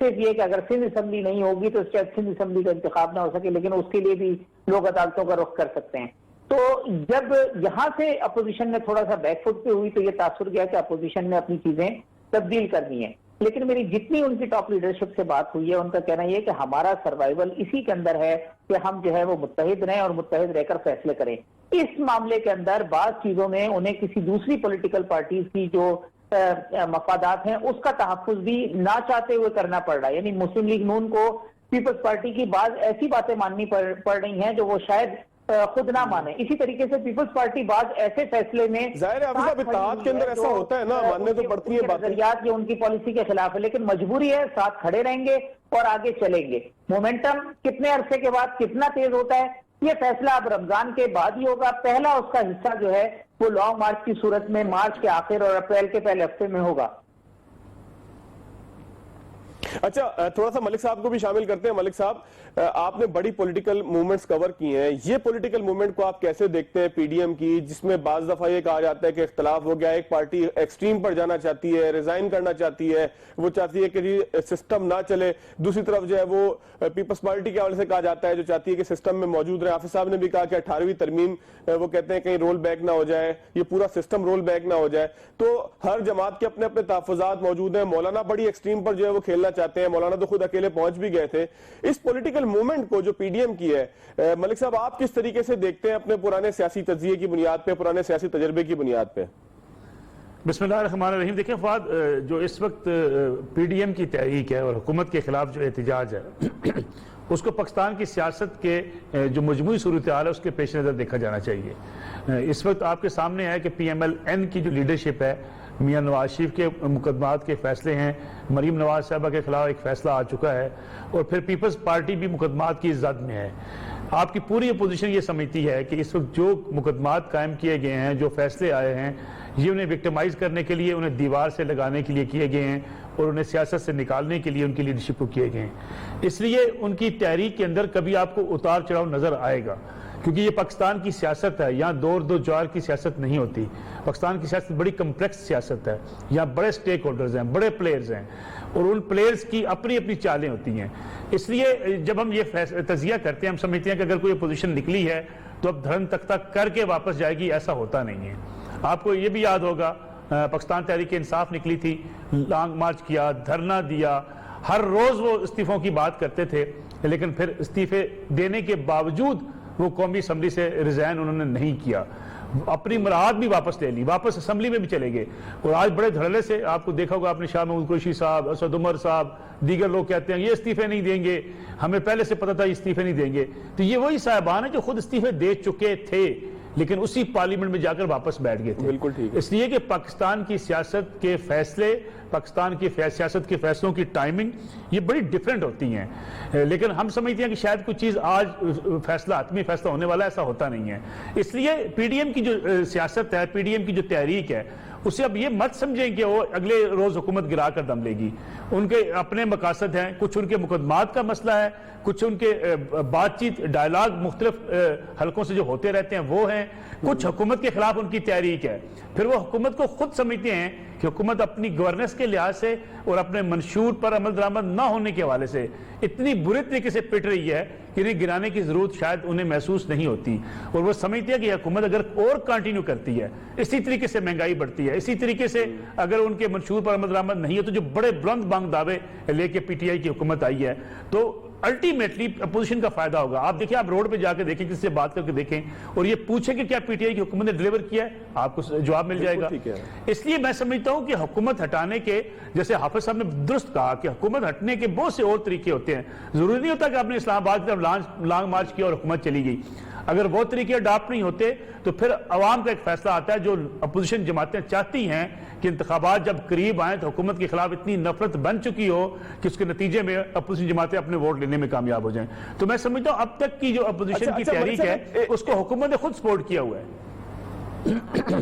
صرف یہ کہ اگر سندھ اسمبلی نہیں ہوگی تو شاید سندھ اسمبلی کا انتخاب نہ ہو سکے، لیکن اس کے لیے بھی لوگ عدالتوں کا رخ کر سکتے ہیں۔ تو جب یہاں سے اپوزیشن نے تھوڑا سا بیک فٹ پہ ہوئی تو یہ تاثر گیا کہ اپوزیشن نے اپنی چیزیں تبدیل کرنی ہے، لیکن میری جتنی ان کی ٹاپ لیڈرشپ سے بات ہوئی ہے ان کا کہنا یہ ہے کہ ہمارا سروائیول اسی کے اندر ہے کہ ہم جو ہے وہ متحد رہیں اور متحد رہ کر فیصلے کریں۔ اس معاملے کے اندر بعض چیزوں میں انہیں کسی دوسری پولیٹیکل پارٹیز کی جو مفادات ہیں اس کا تحفظ بھی نہ چاہتے ہوئے کرنا پڑ رہا ہے، یعنی مسلم لیگ نون کو پیپلز پارٹی کی بعض ایسی باتیں ماننی پڑ رہی ہیں جو وہ شاید خود نہ مانے۔ اسی طریقے سے پیپلز پارٹی بعض ایسے فیصلے میں ظاہر ہے اتحاد کے اندر ایسا ہوتا ہے نا، ماننے تو پڑتی ہیں باتیں، نظریات یہ ان کی پالیسی کے خلاف ہے، لیکن مجبوری ہے، ساتھ کھڑے رہیں گے اور آگے چلیں گے۔ مومنٹم کتنے عرصے کے بعد کتنا تیز ہوتا ہے یہ فیصلہ اب رمضان کے بعد ہی ہوگا۔ پہلا اس کا حصہ جو ہے وہ لانگ مارچ کی صورت میں مارچ کے آخر اور اپریل کے پہلے ہفتے میں ہوگا۔ اچھا تھوڑا سا ملک صاحب کو بھی شامل کرتے ہیں۔ ملک صاحب آپ نے بڑی پولیٹیکل موومنٹس کور کی ہیں، یہ پولیٹیکل موومنٹ کو آپ کیسے دیکھتے ہیں پی ڈی ایم کی، جس میں بعض دفعہ یہ کہا جاتا ہے کہ اختلاف ہو گیا، ایک پارٹی ایکسٹریم پر جانا چاہتی ہے، ریزائن کرنا چاہتی ہے، وہ چاہتی ہے کہ سسٹم نہ چلے، دوسری طرف جو ہے وہ پیپلز پارٹی کے حوالے سے کہا جاتا ہے جو چاہتی ہے کہ سسٹم میں موجود رہے۔ حافظ صاحب نے بھی کہا کہ 18ویں ترمیم وہ کہتے ہیں کہیں رول بیک نہ ہو جائے، یہ پورا سسٹم رول بیک نہ ہو جائے۔ تو ہر جماعت کے اپنے اپنے تحفظات موجود ہیں، مولانا بڑی ایکسٹریم پر جو ہے وہ کھیلنا چاہتے ہیں، مولانا تو خود اکیلے پہنچ بھی گئے تھے۔ اس پولیٹیکل موومنٹ کو جو پی ڈی ایم کی ہے، ملک صاحب آپ کس طریقے سے دیکھتے ہیں اپنے پرانے سیاسی تجزیے کی بنیاد پہ، پرانے سیاسی تجربے کی بنیاد پہ؟ بسم اللہ الرحمن الرحیم۔ دیکھیں فواد، جو اس وقت پی ڈی ایم کی تحریک ہے اور حکومت کے خلاف جو احتجاج ہے اس کو پاکستان کی سیاست کے جو مجموعی صورتحال ہے اس کے پیش نظر دیکھا جانا چاہیے۔ اس وقت آپ کے سامنے ہے کہ پی ایم ایل این کی جو لیڈرشپ ہے، میاں نواز شریف کے مقدمات کے فیصلے ہیں، مریم نواز صاحبہ کے خلاف ایک فیصلہ آ چکا ہے، اور پھر پیپلز پارٹی بھی مقدمات کی زد میں ہے۔ آپ کی پوری اپوزیشن یہ سمجھتی ہے کہ اس وقت جو مقدمات قائم کیے گئے ہیں، جو فیصلے آئے ہیں، یہ انہیں وکٹمائز کرنے کے لیے، انہیں دیوار سے لگانے کے لیے کیے گئے ہیں، اور انہیں سیاست سے نکالنے کے لیے ان کی لیڈرشپ کو کیے گئے ہیں۔ اس لیے ان کی تحریک کے اندر کبھی آپ کو اتار چڑھاؤ نظر آئے گا، کیونکہ یہ پاکستان کی سیاست ہے، یہاں دو جوار کی سیاست نہیں ہوتی۔ پاکستان کی سیاست بڑی کمپلیکس سیاست ہے، یہاں بڑے سٹیک ہولڈرز ہیں، بڑے پلیئرز ہیں، اور ان پلیئرز کی اپنی اپنی چالیں ہوتی ہیں۔ اس لیے جب ہم یہ تجزیہ کرتے ہیں، ہم سمجھتے ہیں کہ اگر کوئی اپوزیشن نکلی ہے تو اب دھرم تختہ کر کے واپس جائے گی، ایسا ہوتا نہیں ہے۔ آپ کو یہ بھی یاد ہوگا پاکستان تحریک انصاف نکلی تھی، لانگ مارچ کیا، دھرنا دیا، ہر روز وہ استعفوں کی بات کرتے تھے، لیکن پھر استعفے دینے کے باوجود وہ قومی اسمبلی سے ریزائن انہوں نے نہیں کیا، اپنی مراعات بھی واپس لے لی، واپس اسمبلی میں بھی چلے گئے، اور آج بڑے دھڑلے سے آپ کو دیکھا ہوگا آپ نے شاہ محمود قریشی صاحب، اسد عمر صاحب، دیگر لوگ کہتے ہیں یہ استعفے نہیں دیں گے، ہمیں پہلے سے پتا تھا یہ استعفے نہیں دیں گے۔ تو یہ وہی صاحبان ہیں جو خود استعفے دے چکے تھے لیکن اسی پارلیمنٹ میں جا کر واپس بیٹھ گئے تھے۔ بالکل ٹھیک ہے۔ اس لیے کہ پاکستان کی سیاست کے فیصلے، پاکستان کی سیاست کے فیصلوں کی ٹائمنگ یہ بڑی ڈیفرنٹ ہوتی ہیں، لیکن ہم سمجھتے ہیں کہ شاید کچھ چیز آج فیصلہ حتمی فیصلہ ہونے والا، ایسا ہوتا نہیں ہے۔ اس لیے پی ڈی ایم کی جو سیاست ہے، پی ڈی ایم کی جو تحریک ہے، اسے اب یہ مت سمجھیں کہ وہ اگلے روز حکومت گرا کر دم لے گی۔ ان کے اپنے مقاصد ہیں، کچھ ان کے مقدمات کا مسئلہ ہے، کچھ ان کے بات چیت ڈائلاگ مختلف حلقوں سے جو ہوتے رہتے ہیں وہ ہیں، کچھ حکومت کے خلاف ان کی تحریک ہے۔ پھر وہ حکومت کو خود سمجھتے ہیں کہ حکومت اپنی گورننس کے لحاظ سے اور اپنے منشور پر عمل درآمد نہ ہونے کے حوالے سے اتنی برے طریقے سے پٹ رہی ہے کہ انہیں گرانے کی ضرورت شاید انہیں محسوس نہیں ہوتی، اور وہ سمجھتے ہیں کہ حکومت اگر اور کنٹینیو کرتی ہے، اسی طریقے سے مہنگائی بڑھتی ہے، اسی طریقے سے اگر ان کے منشور پر عمل درآمد نہیں ہے، تو جو بڑے بلند بانگ دعوے لے کے پی ٹی آئی کی حکومت آئی ہے، تو الٹیمیٹلی اپوزیشن کا فائدہ ہوگا۔ آپ دیکھیں، آپ روڈ پہ جا کے دیکھیں، کسی سے بات کر کے دیکھیں اور یہ پوچھیں کہ کیا پی ٹی آئی کی حکومت نے ڈیلیور کیا ہے، آپ کو جواب مل جائے گا۔ اس لیے میں سمجھتا ہوں کہ حکومت ہٹانے کے، جیسے حافظ صاحب نے درست کہا کہ حکومت ہٹنے کے بہت سے اور طریقے ہوتے ہیں، ضروری نہیں ہوتا کہ آپ نے اسلام آباد کی طرف لانگ مارچ کیا اور حکومت چلی گئی۔ اگر وہ طریقے اڈاپٹ نہیں ہوتے تو پھر عوام کا ایک فیصلہ آتا ہے، جو اپوزیشن جماعتیں چاہتی ہیں کہ انتخابات جب قریب آئیں تو حکومت کے خلاف اتنی نفرت بن چکی ہو کہ اس کے نتیجے میں اپوزیشن جماعتیں اپنے ووٹ لینے میں کامیاب ہو جائیں۔ تو میں سمجھتا ہوں اب تک کی جو اپوزیشن کی تحریک ہے اس کو حکومت نے خود سپورٹ کیا ہوا ہے۔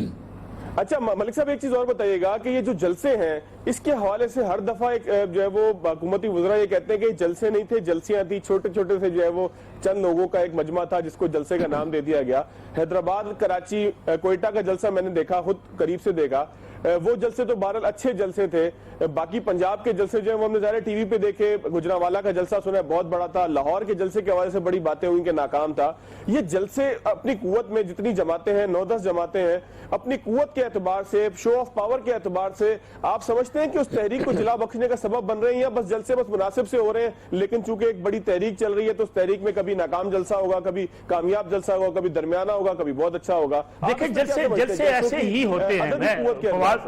اچھا ملک صاحب ایک چیز اور بتائیے گا کہ یہ جو جلسے ہیں اس کے حوالے سے ہر دفعہ ایک جو ہے وہ حکومتی وزراء یہ کہتے ہیں کہ جلسے نہیں تھے، جلسیاں تھی، چھوٹے چھوٹے سے جو ہے وہ چند لوگوں کا ایک مجمع تھا جس کو جلسے کا نام دے دیا گیا۔ حیدرآباد، کراچی، کوئٹہ کا جلسہ میں نے دیکھا، خود قریب سے دیکھا، وہ جلسے تو بہرحال اچھے جلسے تھے. باقی پنجاب کے جلسے جو ہیں وہ ہم نے ظاہر ٹی وی پہ دیکھے, گجرانوالہ کا جلسہ سنا ہے بہت بڑا تھا, لاہور کے جلسے کے حوالے سے بڑی باتیں ہوئی کہ ناکام تھا. یہ جلسے اپنی قوت میں جتنی جماعتیں ہیں, 9-10 جماعتیں ہیں, اپنی قوت کے اعتبار سے, شو آف پاور کے اعتبار سے, آپ سمجھتے ہیں کہ اس تحریک کو جلا بخشنے کا سبب بن رہے ہیں, یا بس جلسے بس مناسب سے ہو رہے ہیں, لیکن چونکہ ایک بڑی تحریک چل رہی ہے تو اس تحریک میں کبھی ناکام جلسہ ہوگا, کبھی کامیاب جلسہ ہوگا, کبھی درمیانہ ہوگا, کبھی بہت اچھا ہوگا. دیکھیں جلسے ایسے ہی ہوتے ہیں.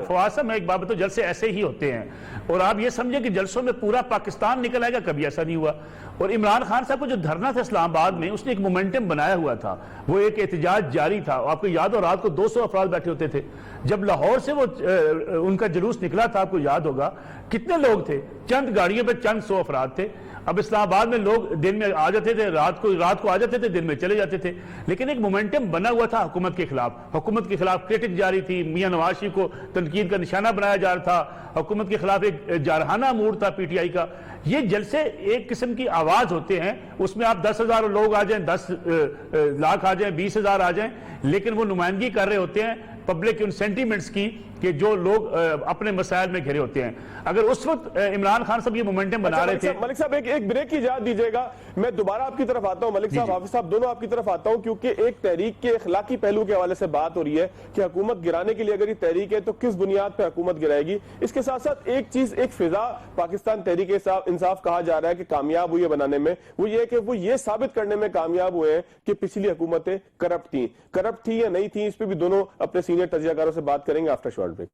فواد صاحب میں ایک بات بتاؤں, جلسے ایسے ہی ہوتے ہیں, اور آپ یہ سمجھیں کہ جلسوں میں پورا پاکستان نکل آئے گا, کبھی ایسا نہیں ہوا. اور عمران خان صاحب کو جو دھرنا تھا اسلام آباد میں, اس نے ایک مومنٹم بنایا ہوا تھا, وہ ایک احتجاج جاری تھا. آپ کو یاد ہو رات کو 200 افراد بیٹھے ہوتے تھے. جب لاہور سے وہ ان کا جلوس نکلا تھا, آپ کو یاد ہوگا کتنے لوگ تھے, چند گاڑیوں پہ چند 100 افراد تھے. اب اسلام آباد میں لوگ دن میں آ جاتے تھے, رات کو آ جاتے تھے, دن میں چلے جاتے تھے, لیکن ایک مومنٹم بنا ہوا تھا حکومت کے خلاف. حکومت کے خلاف کرٹک جاری تھی, میاں نواز شریف کو تنقید کا نشانہ بنایا جا رہا تھا, حکومت کے خلاف ایک جارحانہ موڈ تھا پی ٹی آئی کا. یہ جلسے ایک قسم کی آواز ہوتے ہیں, اس میں آپ 10,000 لوگ آ جائیں, 10 لاکھ آ جائیں, 20,000 آ جائیں, لیکن وہ نمائندگی کر رہے ہوتے ہیں پبلک ان سینٹیمنٹس کی کہ جو لوگ اپنے مسائل میں گھرے ہوتے ہیں. اگر اس وقت عمران خان صاحب یہ مومنٹم بنا رہے تھے. ملک صاحب ایک بریک کی اجازت دیجیے گا, میں دوبارہ آپ کی طرف آتا ہوں. ملک صاحب, حافظ صاحب, دونوں آپ کی طرف آتا ہوں, کیونکہ ایک تحریک کے اخلاقی پہلو کے حوالے سے بات ہو رہی ہے کہ حکومت گرانے کے لیے اگر یہ تحریک ہے تو کس بنیاد پہ حکومت گرائے گی. اس کے ساتھ ساتھ ایک چیز, ایک فضا پاکستان تحریک انصاف کہا جا رہا ہے کہ کامیاب ہوئی ہے بنانے میں, وہ یہ کہ وہ یہ ثابت کرنے میں کامیاب ہوئے ہیں کہ پچھلی حکومتیں کرپٹ تھیں یا نہیں تھیں. اس پہ بھی دونوں اپنے سینئر تجزیہ کاروں سے بات کریں گے آفٹر شارٹ بریک.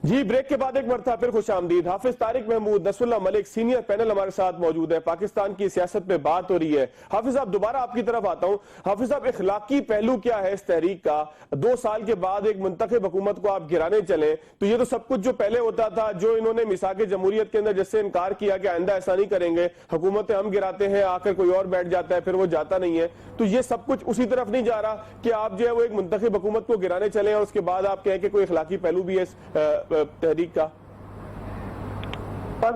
جی, بریک کے بعد ایک مرتبہ پھر خوش آمدید. حافظ طارق محمود, نصر اللہ ملک, سینئر پینل ہمارے ساتھ موجود ہے. پاکستان کی سیاست پہ بات ہو رہی ہے. حافظ صاحب, دوبارہ آپ کی طرف آتا ہوں. حافظ صاحب, اخلاقی پہلو کیا ہے اس تحریک کا؟ 2 سال کے بعد ایک منتخب حکومت کو آپ گرانے چلیں تو یہ تو سب کچھ جو پہلے ہوتا تھا, جو انہوں نے میثاق جمہوریت کے اندر جس سے انکار کیا کہ آئندہ ایسا نہیں کریں گے, حکومتیں ہم گراتے ہیں, آ کر کوئی اور بیٹھ جاتا ہے, پھر وہ جاتا نہیں ہے, تو یہ سب کچھ اسی طرف نہیں جا رہا کہ آپ جو ہے وہ ایک منتخب حکومت کو گرانے چلیں اور اس کے بعد آپ کہیں کہ کوئی اخلاقی پہلو بھی ہے اس تحریک کا؟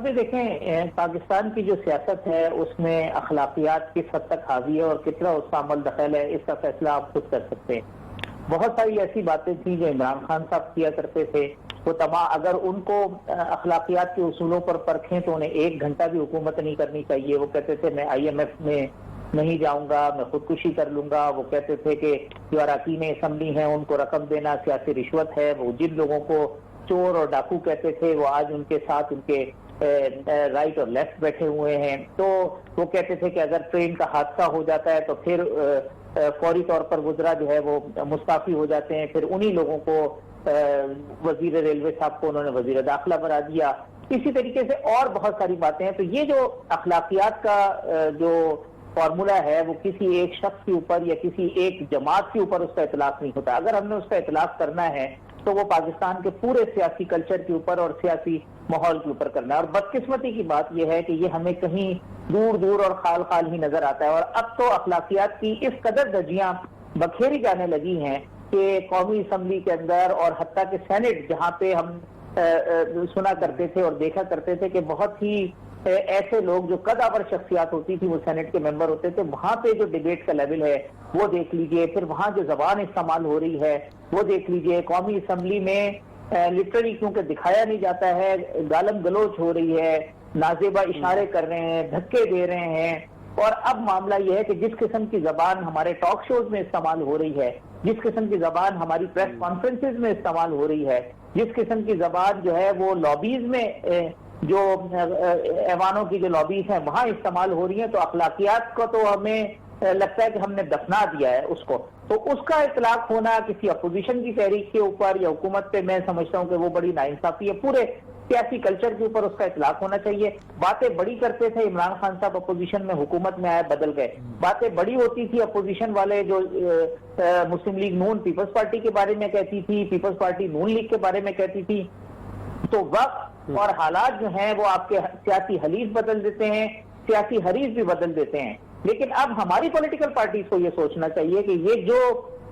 دیکھیں, پاکستان کی جو سیاست ہے اس میں اخلاقیات کس حد تک حاوی ہے اور کتنا اس کا عمل دخل ہے, اس کا فیصلہ آپ خود کر سکتے ہیں. بہت ساری ایسی باتیں تھیں جو عمران خان صاحب کیا کرتے تھے, وہ تمام اگر ان کو اخلاقیات کے اصولوں پر پرکھیں تو انہیں 1 گھنٹہ بھی حکومت نہیں کرنی چاہیے. وہ کہتے تھے میں IMF میں نہیں جاؤں گا, میں خودکشی کر لوں گا. وہ کہتے تھے کہ جو اراکین اسمبلی ہیں ان کو رقم دینا سیاسی رشوت ہے. وہ جن لوگوں کو چور اور ڈاکو کہتے تھے وہ آج ان کے ساتھ ان کے رائٹ اور لیفٹ بیٹھے ہوئے ہیں. تو وہ کہتے تھے کہ اگر ٹرین کا حادثہ ہو جاتا ہے تو پھر فوری طور پر وزراء جو ہے وہ مستعفی ہو جاتے ہیں. پھر انہی لوگوں کو وزیر ریلوے صاحب کو انہوں نے وزیر داخلہ بنا دیا. اسی طریقے سے اور بہت ساری باتیں ہیں. تو یہ جو اخلاقیات کا جو فارمولا ہے وہ کسی ایک شخص کے اوپر یا کسی ایک جماعت کے اوپر اس کا اطلاق نہیں ہوتا. اگر ہم نے اس کا اطلاق کرنا ہے تو وہ پاکستان کے پورے سیاسی کلچر کے اوپر اور سیاسی ماحول کے اوپر کرنا ہے. اور بدقسمتی کی بات یہ ہے کہ یہ ہمیں کہیں دور دور اور خال خال ہی نظر آتا ہے. اور اب تو اخلاقیات کی اس قدر دھجیاں بکھیری جانے لگی ہیں کہ قومی اسمبلی کے اندر اور حتیٰ کہ سینٹ, جہاں پہ ہم سنا کرتے تھے اور دیکھا کرتے تھے کہ بہت ہی ایسے لوگ جو قدآور شخصیات ہوتی تھی وہ سینٹ کے ممبر ہوتے تھے, وہاں پہ جو ڈیبیٹ کا لیول ہے وہ دیکھ لیجئے. پھر وہاں جو زبان استعمال ہو رہی ہے وہ دیکھ لیجئے. قومی اسمبلی میں لٹرلی کیونکہ دکھایا نہیں جاتا ہے, گالم گلوچ ہو رہی ہے, نازیبا اشارے کر رہے ہیں, دھکے دے رہے ہیں. اور اب معاملہ یہ ہے کہ جس قسم کی زبان ہمارے ٹاک شوز میں استعمال ہو رہی ہے, جس قسم کی زبان ہماری پریس کانفرنسز میں استعمال ہو رہی ہے, جس قسم کی زبان جو ہے وہ لابیز میں, جو ایوانوں کی جو لابیز ہیں وہاں استعمال ہو رہی ہیں, تو اخلاقیات کو تو ہمیں لگتا ہے کہ ہم نے دفنا دیا ہے اس کو. تو اس کا اطلاق ہونا کسی اپوزیشن کی تحریک کے اوپر یا حکومت پہ, میں سمجھتا ہوں کہ وہ بڑی ناانصافی ہے. پورے سیاسی کلچر کے اوپر اس کا اطلاق ہونا چاہیے. باتیں بڑی کرتے تھے عمران خان صاحب, اپوزیشن میں, حکومت میں آئے بدل گئے. باتیں بڑی ہوتی تھی اپوزیشن والے, جو مسلم لیگ نون پیپلز پارٹی کے بارے میں کہتی تھی, پیپلز پارٹی نون لیگ کے بارے میں کہتی تھی. تو وقت اور حالات جو ہیں وہ آپ کے سیاسی حلیف بدل دیتے ہیں, سیاسی حریف بھی بدل دیتے ہیں. لیکن اب ہماری پولیٹیکل پارٹیز کو یہ سوچنا چاہیے کہ یہ جو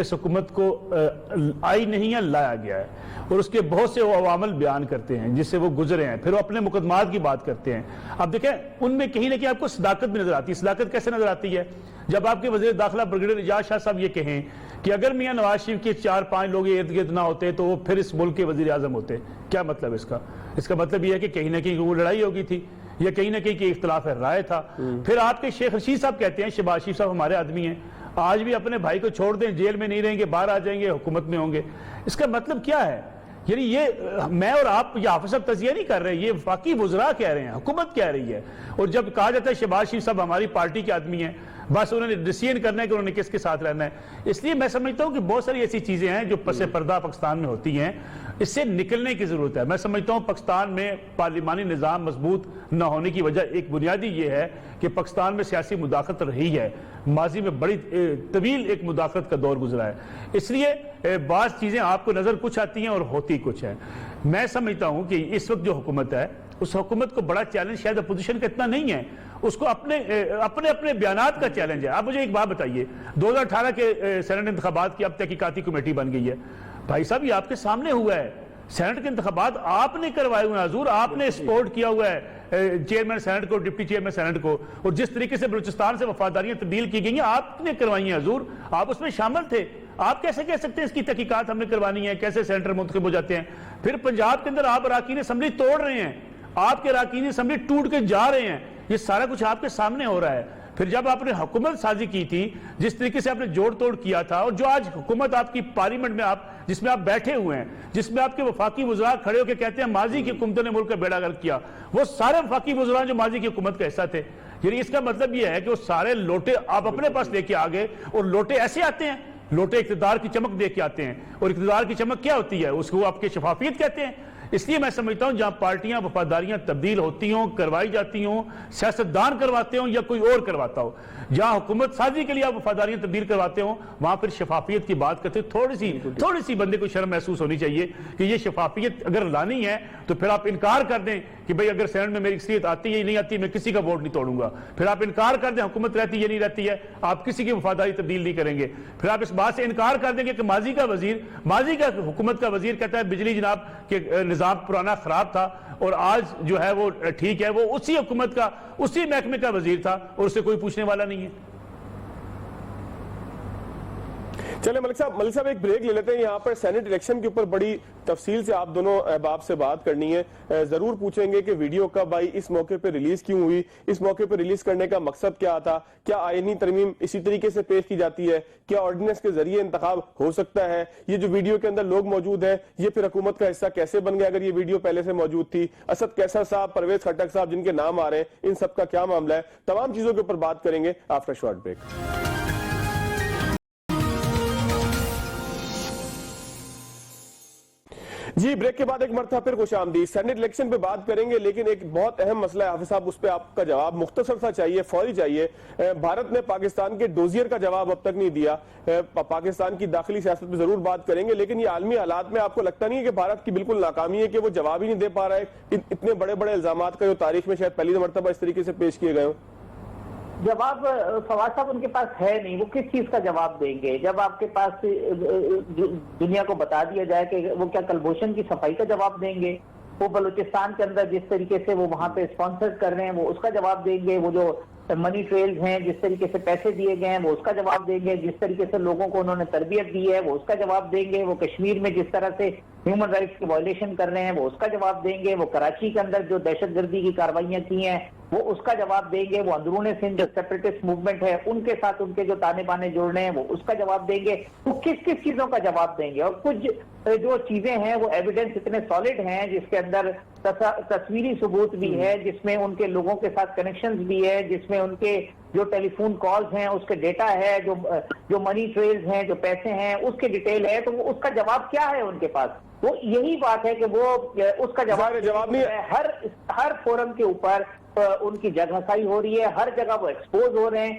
اس حکومت کو آئی نہیں ہے، لایا گیا ہے، اور اس کے بہت سے وہ عوامل بیان کرتے ہیں جس سے وہ گزرے ہیں، پھر وہ اپنے مقدمات کی بات کرتے ہیں۔ اب دیکھیں ان میں کہیں نہ کہیں آپ کو صداقت بھی نظر آتی ہے۔ صداقت کیسے نظر آتی ہے؟ جب آپ کے وزیر داخلہ بریگیڈیئر اعجاز شاہ صاحب یہ کہیں کہ اگر میاں نواز شریف کے 4-5 لوگ ارد گرد نہ ہوتے تو وہ پھر اس ملک کے وزیر اعظم ہوتے۔ کیا مطلب اس کا؟ اس کا مطلب یہ ہے کہ کہیں نہ کہیں وہ لڑائی ہوگی تھی، یا کہیں نہ کہیں کہ اختلاف رائے تھا۔ پھر آپ کے شیخ رشید صاحب کہتے ہیں شہباز شریف صاحب ہمارے آدمی ہیں، آج بھی اپنے بھائی کو چھوڑ دیں، جیل میں نہیں رہیں گے، باہر آ جائیں گے، حکومت میں ہوں گے۔ اس کا مطلب کیا ہے؟ یعنی یہ میں اور آپ یہ حافظ صاحب تجزیہ نہیں کر رہے، یہ وفاقی وزراء کہہ رہے ہیں، حکومت کہہ رہی ہے۔ اور جب کہا جاتا ہے شہباز شریف صاحب ہماری پارٹی کے آدمی ہیں، بس انہوں نے ڈیسیژن کرنا ہے کہ انہوں نے کس کے ساتھ رہنا ہے۔ اس لیے میں سمجھتا ہوں کہ بہت ساری ایسی چیزیں ہیں جو پس پردہ پاکستان میں ہوتی ہیں، اس سے نکلنے کی ضرورت ہے۔ میں سمجھتا ہوں پاکستان میں پارلیمانی نظام مضبوط نہ ہونے کی وجہ ایک بنیادی یہ ہے کہ پاکستان میں سیاسی مداخلت رہی ہے، ماضی میں بڑی طویل ایک مداخلت کا دور گزرا ہے۔ اس لیے بعض چیزیں آپ کو نظر کچھ آتی ہیں اور ہوتی کچھ ہیں۔ میں سمجھتا ہوں کہ اس وقت جو حکومت ہے اس حکومت کو بڑا چیلنج شاید اپوزیشن کا اتنا نہیں ہے، اس کو اپنے بیانات کا چیلنج ہے۔ آپ مجھے ایک بات بتائیے، 2018 کے سینٹ انتخابات کی اب تحقیقاتی کمیٹی بن گئی ہے۔ بھائی صاحب یہ آپ کے سامنے ہوا ہے، سینٹ کے انتخابات آپ نے کروائے ہوئے ہیں حضور، آپ نے سپورٹ کیا ہوا ہے چیئرمین سینٹ کو، ڈپٹی چیئرمین سینٹ کو، اور جس طریقے سے بلوچستان سے وفاداریاں تبدیل کی گئی ہیں آپ نے کروائی ہیں حضور، آپ اس میں شامل تھے۔ آپ کیسے کہہ سکتے ہیں اس کی تحقیقات ہم نے کروانی ہے؟ کیسے سینٹر منتخب ہو جاتے ہیں؟ پھر پنجاب کے اندر آپ اراکین اسمبلی توڑ رہے ہیں، آپ کے اراکین اسمبلی ٹوٹ کے جا رہے ہیں، یہ سارا کچھ آپ کے سامنے ہو رہا ہے۔ پھر جب آپ نے حکومت سازی کی تھی، جس طریقے سے آپ نے جوڑ توڑ کیا تھا، اور جو آج حکومت آپ کی پارلیمنٹ میں جس میں آپ بیٹھے ہوئے ہیں، جس میں آپ کے وفاقی وزراء کھڑے ہو کے کہتے ہیں ماضی کی حکومتوں نے ملک کا بیڑا غرق کیا، وہ سارے وفاقی وزراء جو ماضی کی حکومت کا حصہ تھے۔ یعنی اس کا مطلب یہ ہے کہ وہ سارے لوٹے آپ اپنے پاس لے کے آگے، اور لوٹے ایسے آتے ہیں، لوٹے اقتدار کی چمک دے کے آتے ہیں، اور اقتدار کی چمک کیا ہوتی ہے؟ اس کو آپ کے شفافیت کہتے ہیں۔ اس لیے میں سمجھتا ہوں جہاں پارٹیاں وفاداریاں تبدیل ہوتی ہوں، کروائی جاتی ہوں، سیاستدان کرواتے ہوں یا کوئی اور کرواتا ہو، جہاں حکومت سازی کے لیے آپ وفاداریاں تبدیل کرواتے ہوں، وہاں پھر شفافیت کی بات کرتے تھوڑی سی بندے کو شرم محسوس ہونی چاہیے کہ یہ شفافیت اگر لانی ہے تو پھر آپ انکار کر دیں کہ بھئی اگر سینٹ میں میری اکثریت آتی ہے نہیں آتی، میں کسی کا ووٹ نہیں توڑوں گا۔ پھر آپ انکار کر دیں حکومت رہتی ہے نہیں رہتی ہے، آپ کسی کی وفاداری تبدیل نہیں کریں گے۔ پھر آپ اس بات سے انکار کر دیں گے کہ ماضی کا حکومت کا وزیر کہتا ہے بجلی جناب کہ نظام پرانا خراب تھا، اور آج جو ہے وہ ٹھیک ہے، وہ اسی حکومت کا اسی محکمے کا وزیر تھا اور اسے کوئی پوچھنے والا نہیں ہے۔ چلیں ملک صاحب ایک بریک لے لیتے ہیں۔ یہاں پر سینٹ الیکشن کے اوپر بڑی تفصیل سے آپ دونوں احباب سے بات کرنی ہے، ضرور پوچھیں گے کہ ویڈیو کب آئی، اس موقع پہ ریلیز کیوں ہوئی، اس موقع پہ ریلیز کرنے کا مقصد کیا تھا، کیا آئینی ترمیم اسی طریقے سے پیش کی جاتی ہے، کیا آرڈیننس کے ذریعے انتخاب ہو سکتا ہے، یہ جو ویڈیو کے اندر لوگ موجود ہیں یہ پھر حکومت کا حصہ کیسے بن گیا اگر یہ ویڈیو پہلے سے موجود تھی، اسد کیسر صاحب، پرویز خٹک صاحب جن کے نام آ رہے ہیں، ان سب کا کیا معاملہ ہے، تمام چیزوں کے اوپر بات کریں گے آفٹر شارٹ بریک۔ جی بریک کے بعد ایک مرتبہ پھر خوش آمدید۔ سینٹ الیکشن پہ بات کریں گے، لیکن ایک بہت اہم مسئلہ ہے حافظ صاحب، اس پہ آپ کا جواب مختصر سا چاہیے، فوری چاہیے۔ بھارت نے پاکستان کے ڈوزیئر کا جواب اب تک نہیں دیا۔ پاکستان کی داخلی سیاست پہ ضرور بات کریں گے، لیکن یہ عالمی حالات میں آپ کو لگتا نہیں ہے کہ بھارت کی بالکل ناکامی ہے کہ وہ جواب ہی نہیں دے پا رہا ہے اتنے بڑے بڑے الزامات کا جو تاریخ میں شاید پہلی مرتبہ اس طریقے سے پیش کیے گئے ہوں؟ جواب فواد صاحب ان کے پاس ہے نہیں، وہ کس چیز کا جواب دیں گے؟ جب آپ کے پاس دنیا کو بتا دیا جائے کہ وہ کیا کلبھوشن کی صفائی کا جواب دیں گے، وہ بلوچستان کے اندر جس طریقے سے وہ وہاں پہ اسپانسر کر رہے ہیں وہ اس کا جواب دیں گے، وہ جو منی ٹریلز ہیں جس طریقے سے پیسے دیے گئے ہیں وہ اس کا جواب دیں گے، جس طریقے سے لوگوں کو انہوں نے تربیت دی ہے وہ اس کا جواب دیں گے، وہ کشمیر میں جس طرح سے ہیومن رائٹس کی وائلیشن کر رہے ہیں وہ اس کا جواب دیں گے، وہ کراچی کے اندر جو دہشت گردی کی کاروائیاں کی ہیں وہ اس کا جواب دیں گے، وہ اندرون سندھ جو سیپریٹسٹ موومنٹ ہے ان کے ساتھ ان کے جو تانے بانے جوڑ رہے ہیں وہ اس کا جواب دیں گے، وہ کس کس چیزوں کا جواب دیں گے؟ اور کچھ جو چیزیں ہیں وہ ایویڈنس اتنے سالڈ ہیں جس کے اندر تصویری ثبوت بھی ہے، جس میں ان کے لوگوں کے ساتھ کنیکشنز بھی ہے، جس میں ان کے جو ٹیلی فون کالز ہیں اس کے ڈیٹا ہے، جو منی ٹریلز ہیں جو پیسے ہیں اس کے ڈیٹیل ہے، تو وہ اس کا جواب کیا ہے ان کے پاس؟ وہ یہی بات ہے کہ وہ اس کا جواب نہیں ہے۔ ہر فورم کے اوپر ان کی جگہ سائی ہو رہی ہے، ہر جگہ وہ ایکسپوز ہو رہے ہیں،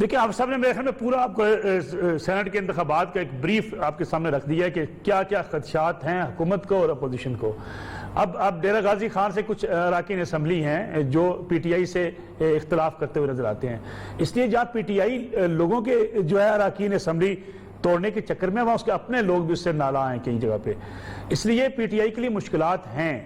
دیکھیں آپ سب نے میرے خیال میں پورا آپ کو سینٹ کے انتخابات کا ایک بریف آپ کے سامنے رکھ دیا ہے کہ کیا کیا خدشات ہیں حکومت کو اور اپوزیشن کو. اب ڈیرہ غازی خان سے کچھ اراکین اسمبلی ہیں جو پی ٹی آئی سے اختلاف کرتے ہوئے نظر آتے ہیں, اس لیے جب پی ٹی آئی لوگوں کے جو ہے اراکین اسمبلی توڑنے کے چکر میں وہاں اس کے اپنے لوگ بھی اس سے نالاں ہیں کئی جگہ پہ, اس لیے پی ٹی آئی کے لیے مشکلات ہیں.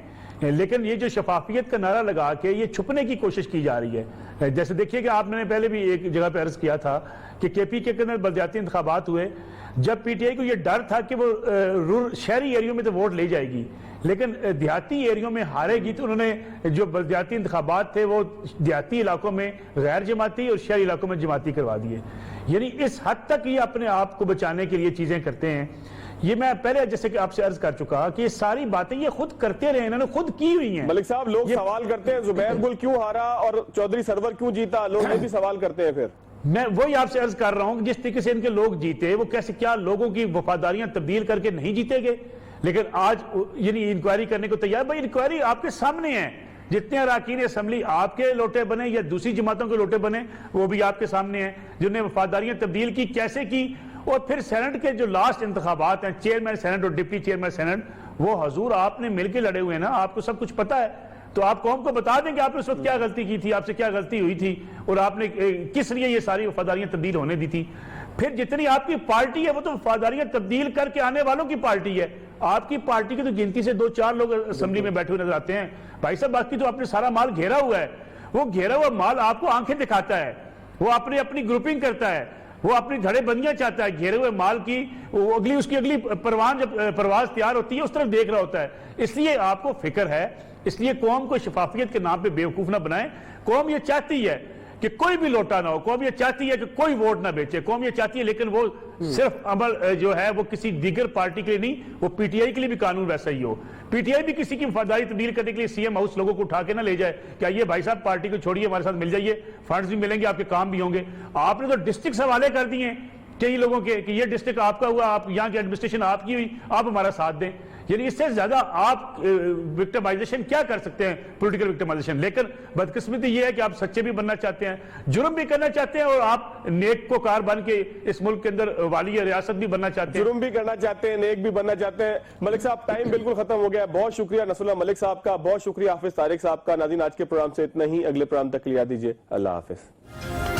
لیکن یہ جو شفافیت کا نعرہ لگا کے یہ چھپنے کی کوشش کی جا رہی ہے, جیسے دیکھیے کہ آپ نے پہلے بھی ایک جگہ پہ عرض کیا تھا کہ کے پی کے اندر بلدیاتی انتخابات ہوئے, جب پی ٹی آئی کو یہ ڈر تھا کہ وہ شہری ایریوں میں تو ووٹ لے جائے گی لیکن دیہاتی ایریوں میں ہارے گی, تو انہوں نے جو بلدیاتی انتخابات تھے وہ دیہاتی علاقوں میں غیر جماعتی اور شہری علاقوں میں جماعتی کروا دیے. یعنی اس حد تک یہ اپنے آپ کو بچانے کے لیے چیزیں کرتے ہیں. یہ میں پہلے جیسے کہ آپ سے عرض کر چکا کہ یہ ساری باتیں یہ خود کرتے رہے, انہوں نے خود کی ہوئی ہیں. ملک صاحب لوگ سوال کرتے ہیں زبیر گل کیوں ہارا اور چودھری سرور کیوں جیتا, لوگ یہ بھی سوال کرتے ہیں. پھر میں وہی آپ سے عرض کر رہا ہوں کہ جس طریقے سے ان کے لوگ جیتے وہ کیسے کیا لوگوں کی وفاداریاں تبدیل کر کے نہیں جیتے گئے, لیکن آج یعنی انکوائری کرنے کو تیار. بھائی انکوائری آپ کے سامنے ہے, جتنے اراکین اسمبلی آپ کے لوٹے بنے یا دوسری جماعتوں کے لوٹے بنے وہ بھی آپ کے سامنے ہیں, جنہوں نے وفاداریاں تبدیل کی کیسے کی. اور پھر سینٹ کے جو لاسٹ انتخابات ہیں چیئرمین سینٹ اور ڈپٹی چیئرمین سینٹ, وہ حضور آپ نے مل کے لڑے ہوئے ہیں نا, آپ کو سب کچھ پتا ہے, تو آپ قوم کو بتا دیں کہ آپ نے اس وقت کیا غلطی کی تھی, آپ سے کیا غلطی ہوئی تھی اور آپ نے کس لیے یہ ساری وفاداریاں تبدیل ہونے دی تھی. پھر جتنی آپ کی پارٹی ہے وہ تو وفاداریاں تبدیل کر کے آنے والوں کی پارٹی ہے. آپ کی پارٹی کی تو گنتی سے 2-4 لوگ اسمبلی میں بیٹھے ہوئے نظر آتے ہیں. بھائی صاحب باقی تو آپ نے سارا مال گھیرا ہوا ہے, وہ گھیرا ہوا مال آپ کو آنکھیں دکھاتا ہے, وہ اپنی گروپنگ کرتا ہے, وہ اپنی دھڑے بندیاں چاہتا ہے, گھیرے ہوئے مال کی وہ اس کی اگلی پرواز تیار ہوتی ہے اس طرف دیکھ رہا ہوتا ہے. اس لیے آپ کو فکر ہے, اس لیے قوم کو شفافیت کے نام پہ بیوقوف نہ بنائیں. قوم یہ چاہتی ہے کہ کوئی بھی لوٹا نہ ہو, قوم یہ چاہتی ہے کہ کوئی ووٹ نہ بیچے, قوم یہ چاہتی ہے, لیکن وہ صرف عمل جو ہے وہ کسی دیگر پارٹی کے لیے نہیں, وہ پی ٹی آئی کے لیے بھی قانون ویسا ہی ہو. پی ٹی آئی بھی کسی کی وفاداری تبدیل کرنے کے لیے سی ایم ہاؤس لوگوں کو اٹھا کے نہ لے جائے کہ آئیے بھائی صاحب پارٹی کو چھوڑیے, ہمارے ساتھ مل جائیے, فنڈز بھی ملیں گے, آپ کے کام بھی ہوں گے. آپ نے تو ڈسٹرکٹ حوالے کر دیے کئی لوگوں کے کہ یہ ڈسٹرکٹ آپ کا ہوا, آپ یہاں کی ایڈمنسٹریشن آپ کی ہوئی, آپ ہمارا ساتھ دیں. یعنی اس سے زیادہ آپ وکٹمائزیشن کیا کر سکتے ہیں, پولیٹیکل وکٹمائزیشن. لیکن بدقسمتی یہ ہے کہ آپ سچے بھی بننا چاہتے ہیں, جرم بھی کرنا چاہتے ہیں, اور آپ نیک کو کار بن کے اس ملک کے اندر والی ریاست بھی بننا چاہتے ہیں, جرم بھی کرنا چاہتے ہیں, نیک بھی بننا چاہتے ہیں. ملک صاحب ٹائم بالکل ختم ہو گیا. بہت شکریہ نصر اللہ ملک صاحب کا, بہت شکریہ حافظ طارق صاحب کا. ناظرین آج کے پروگرام سے اتنا ہی, اگلے پروگرام تک کے لیے دیجیے اللہ حافظ.